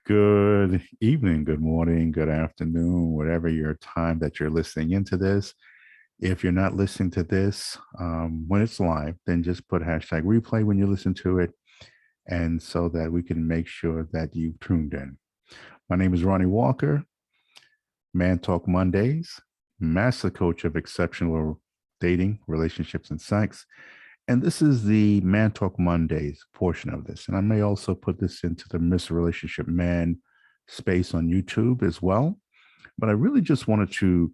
Good evening, good morning, good afternoon, whatever your time that you're listening into this. If you're not listening to this when it's live, then just put hashtag replay when you listen to it, and so that we can make sure that you've tuned in. My name is Ronnie Walker, Man Talk Mondays, master coach of exceptional dating, relationships, and sex. And this is the Man Talk Mondays portion of this. And I may also put this into the Mr. Relationship Man space on YouTube as well. But I really just wanted to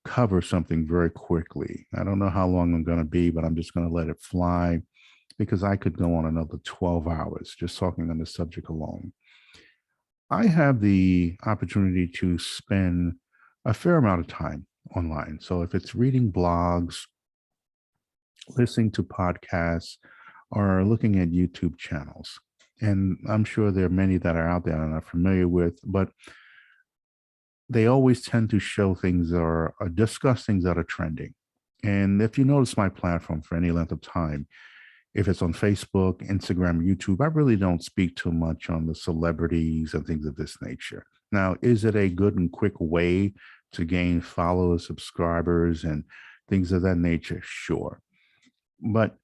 cover something very quickly. I don't know how long I'm going to be, but I'm just going to let it fly because I could go on another 12 hours just talking on the subject alone. I have the opportunity to spend a fair amount of time online. So if it's reading blogs, listening to podcasts, or looking at YouTube channels. And I'm sure there are many that are out there that I'm not familiar with, but they always tend to show things or discuss things that are trending. And if you notice my platform for any length of time, if it's on Facebook, Instagram, YouTube, I really don't speak too much on the celebrities and things of this nature. Now, is it a good and quick way to gain followers, subscribers, and things of that nature? Sure. But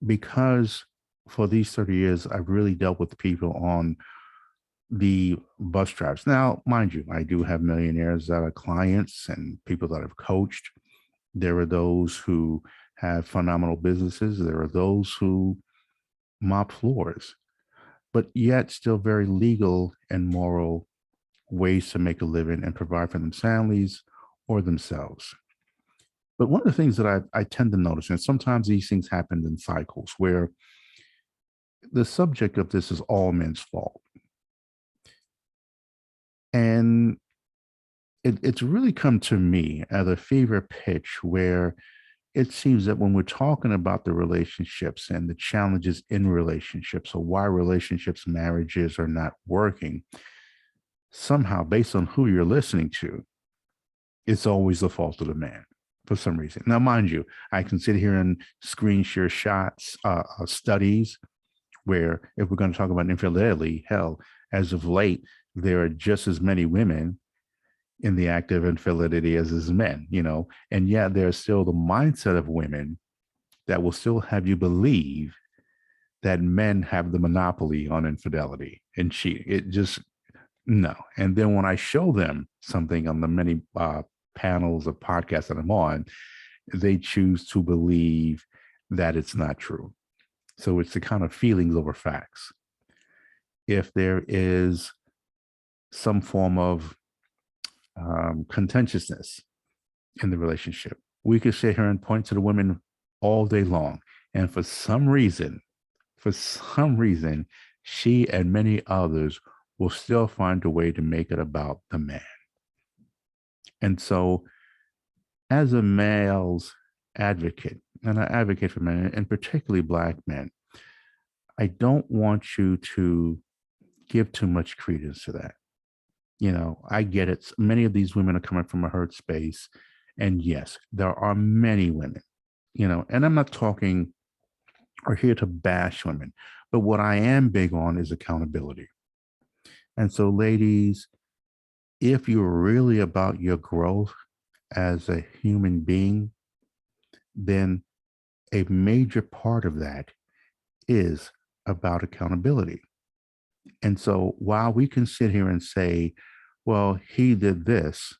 because for these 30 years, I've really dealt with people on the bus drives. Now, mind you, I do have millionaires that are clients and people that I've coached. There are those who have phenomenal businesses. There are those who mop floors, but yet still very legal and moral ways to make a living and provide for families or themselves. But one of the things that I tend to notice, and sometimes these things happen in cycles, where the subject of this is all men's fault. And it's really come to me as a fever pitch where it seems that when we're talking about the relationships and the challenges in relationships, or why relationships, marriages are not working, somehow based on who you're listening to, it's always the fault of the man for some reason. Now, mind you, I can sit here and screen share shots, studies where if we're going to talk about infidelity, hell, as of late, there are just as many women in the act of infidelity as men, and yet there's still the mindset of women that will still have you believe that men have the monopoly on infidelity and cheating. It just, no. And then when I show them something on the many panels of podcasts that I'm on, they choose to believe that it's not true. So it's the kind of feelings over facts. If there is some form of contentiousness in the relationship, we could sit here and point to the women all day long. And for some reason, she and many others will still find a way to make it about the man. And so, as a male's advocate, and I advocate for men, and particularly Black men, I don't want you to give too much credence to that. I get it. Many of these women are coming from a hurt space. And yes, there are many women, and I'm not talking or here to bash women, but what I am big on is accountability. And so, ladies, if you're really about your growth as a human being, then a major part of that is about accountability. And so while we can sit here and say, well, he did this,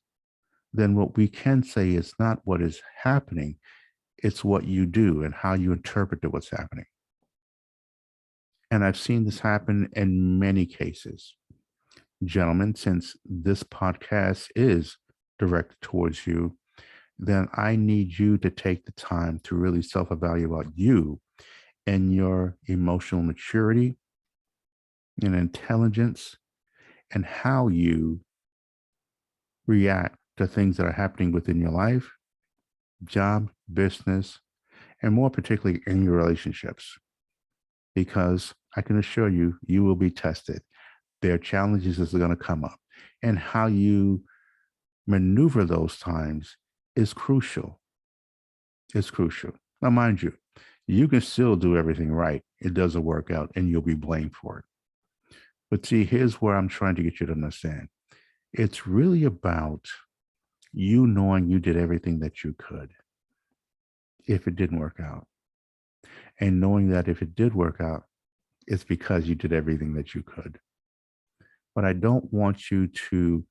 then what we can say is not what is happening, it's what you do and how you interpret what's happening. And I've seen this happen in many cases. Gentlemen, since this podcast is directed towards you, then I need you to take the time to really self-evaluate you and your emotional maturity and intelligence and how you react to things that are happening within your life, job, business, and more particularly in your relationships. Because I can assure you, you will be tested. There are challenges that are going to come up. And how you maneuver those times is crucial. It's crucial. Now, mind you, you can still do everything right. It doesn't work out and you'll be blamed for it. But see, here's where I'm trying to get you to understand. It's really about you knowing you did everything that you could if it didn't work out, and knowing that if it did work out, it's because you did everything that you could. But I don't want you to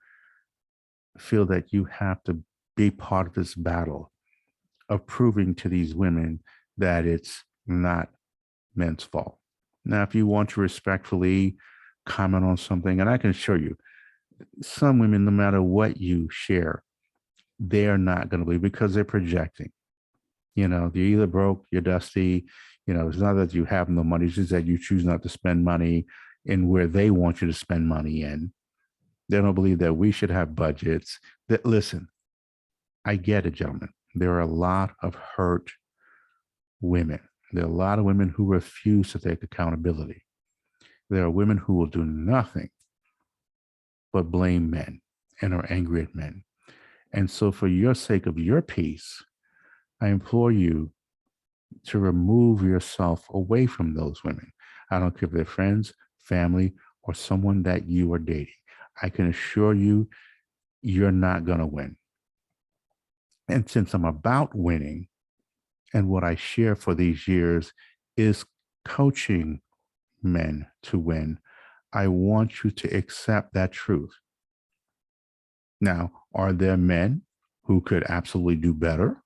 feel that you have to be part of this battle of proving to these women that it's not men's fault. Now, if you want to respectfully comment on something, and I can show you, some women, no matter what you share, they're not going to believe because they're projecting. You're either broke, you're dusty. It's not that you have no money, it's just that you choose not to spend money in where they want you to spend money in. They don't believe that we should have budgets. That listen, I get it, gentlemen. There are a lot of hurt women. There are a lot of women who refuse to take accountability. There are women who will do nothing but blame men and are angry at men. And so, for your sake of your peace, I implore you to remove yourself away from those women. I don't care if they're friends, family, or someone that you are dating. I can assure you, you're not going to win. And since I'm about winning, and what I share for these years is coaching men to win, I want you to accept that truth. Now, are there men who could absolutely do better,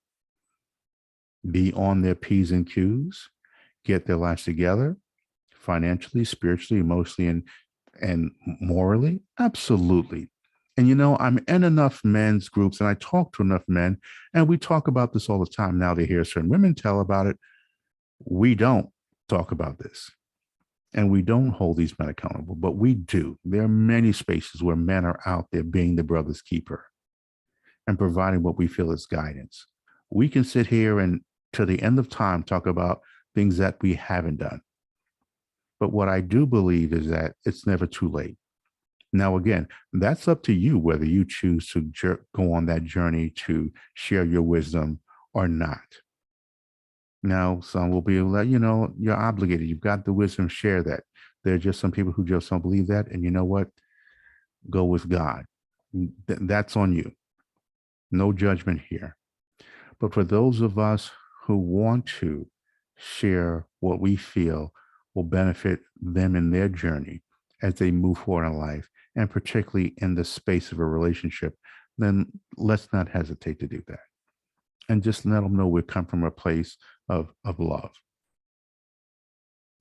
be on their P's and Q's, get their lives together financially, spiritually, emotionally, and morally? Absolutely. And I'm in enough men's groups and I talk to enough men, and we talk about this all the time. Now they hear certain women tell about it. We don't talk about this. And we don't hold these men accountable, but we do. There are many spaces where men are out there being the brother's keeper and providing what we feel is guidance. We can sit here and to the end of time talk about things that we haven't done. But what I do believe is that it's never too late. Now, again, that's up to you whether you choose to go on that journey to share your wisdom or not. Now, some will be like, you're obligated. You've got the wisdom, share that. There are just some people who just don't believe that. And you know what? Go with God. That's on you. No judgment here. But for those of us who want to share what we feel will benefit them in their journey as they move forward in life, and particularly in the space of a relationship, then let's not hesitate to do that. And just let them know we come from a place of love.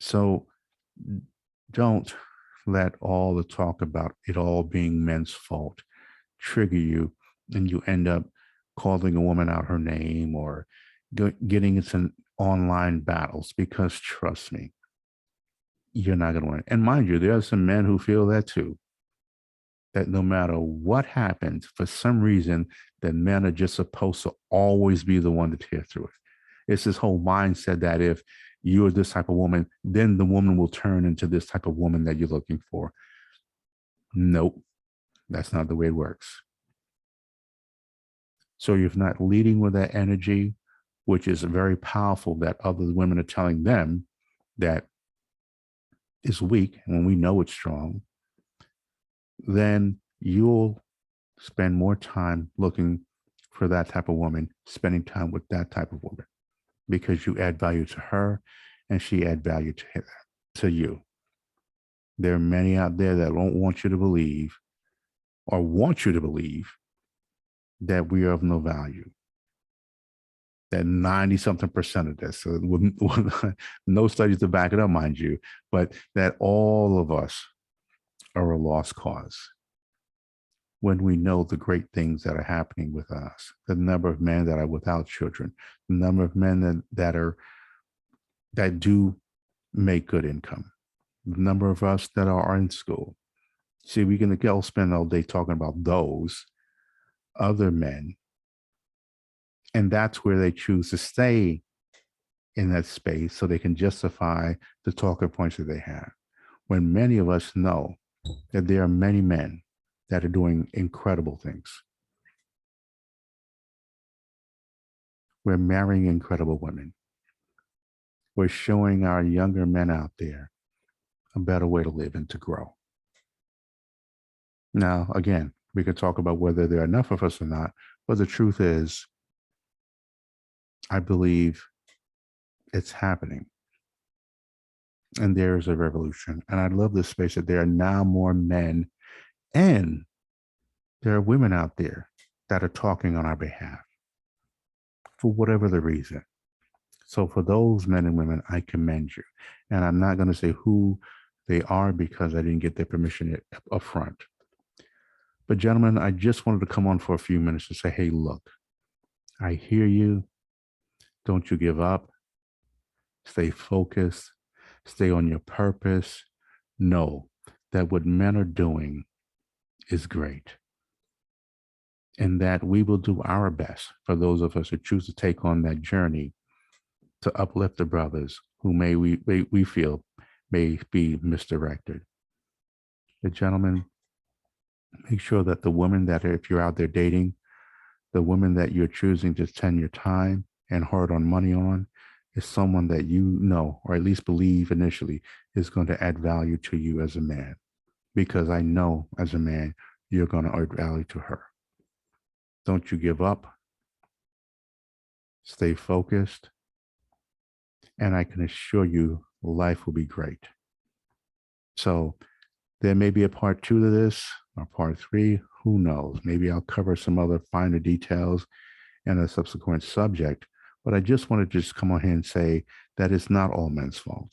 So don't let all the talk about it all being men's fault trigger you, and you end up calling a woman out her name or getting into online battles, because trust me, you're not going to win. And mind you, there are some men who feel that too, that no matter what happens, for some reason, that men are just supposed to always be the one to tear through it. It's this whole mindset that if you're this type of woman, then the woman will turn into this type of woman that you're looking for. Nope, that's not the way it works. So you're not leading with that energy, which is very powerful, that other women are telling them that is weak when we know it's strong, then you'll spend more time looking for that type of woman, spending time with that type of woman, because you add value to her and she add value to you. There are many out there that don't want you to believe, or want you to believe, that we are of no value. That 90-something% of this, so no studies to back it up, mind you, but that all of us are a lost cause. When we know the great things that are happening with us, the number of men that are without children, the number of men that do make good income, the number of us that are in school. See, we can go spend all day talking about those other men, and that's where they choose to stay in that space so they can justify the talking points that they have. When many of us know that there are many men that are doing incredible things. We're marrying incredible women. We're showing our younger men out there a better way to live and to grow. Now, again, we could talk about whether there are enough of us or not, but the truth is, I believe it's happening. And there is a revolution. And I love this space that there are now more men and there are women out there that are talking on our behalf for whatever the reason. So for those men and women, I commend you. And I'm not going to say who they are because I didn't get their permission up front. But gentlemen, I just wanted to come on for a few minutes to say, hey, look, I hear you. Don't you give up. Stay focused. Stay on your purpose. Know that what men are doing is great. And that we will do our best for those of us who choose to take on that journey to uplift the brothers who we feel may be misdirected. The gentlemen, make sure that the women that if you're out there dating, the woman that you're choosing to spend your time and hard-earned money on is someone that you know, or at least believe initially, is going to add value to you as a man. Because I know as a man, you're going to add value to her. Don't you give up. Stay focused. And I can assure you, life will be great. So there may be a part 2 to this or part 3. Who knows? Maybe I'll cover some other finer details in a subsequent subject. But I just want to just come on here and say that it's not all men's fault.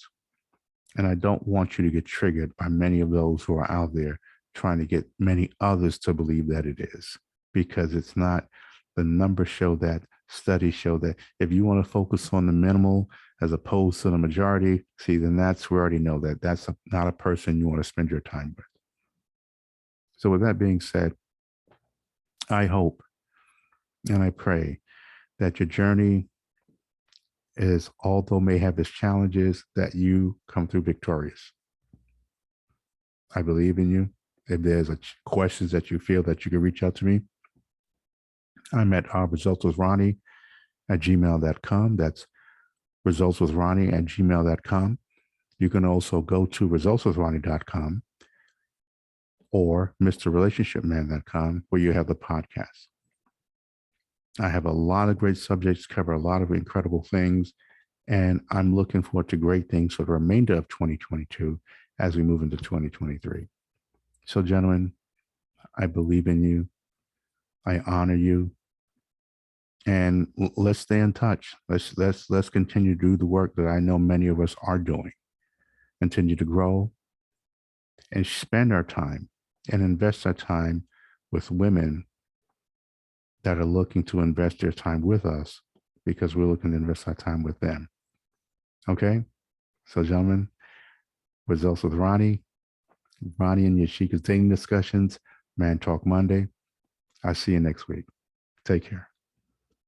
And I don't want you to get triggered by many of those who are out there trying to get many others to believe that it is, because it's not. The numbers show that, studies show that. If you want to focus on the minimal as opposed to the majority, see, then that's, we already know that that's not a person you want to spend your time with. So with that being said, I hope and I pray that your journey is, although may have its challenges, that you come through victorious. I believe in you. If there's questions that you feel that you can reach out to me, I'm at resultswithronnie at gmail.com. That's resultswithronnie at gmail.com. You can also go to resultswithronnie.com or mrrelationshipman.com where you have the podcast. I have a lot of great subjects, cover a lot of incredible things, and I'm looking forward to great things for the remainder of 2022 as we move into 2023. So, gentlemen, I believe in you. I honor you. And let's stay in touch. Let's continue to do the work that I know many of us are doing. Continue to grow and spend our time and invest our time with women that are looking to invest their time with us because we're looking to invest our time with them. Okay? So, gentlemen, results with Ronnie and Yashika's dating discussions, Man Talk Monday. I'll see you next week. Take care.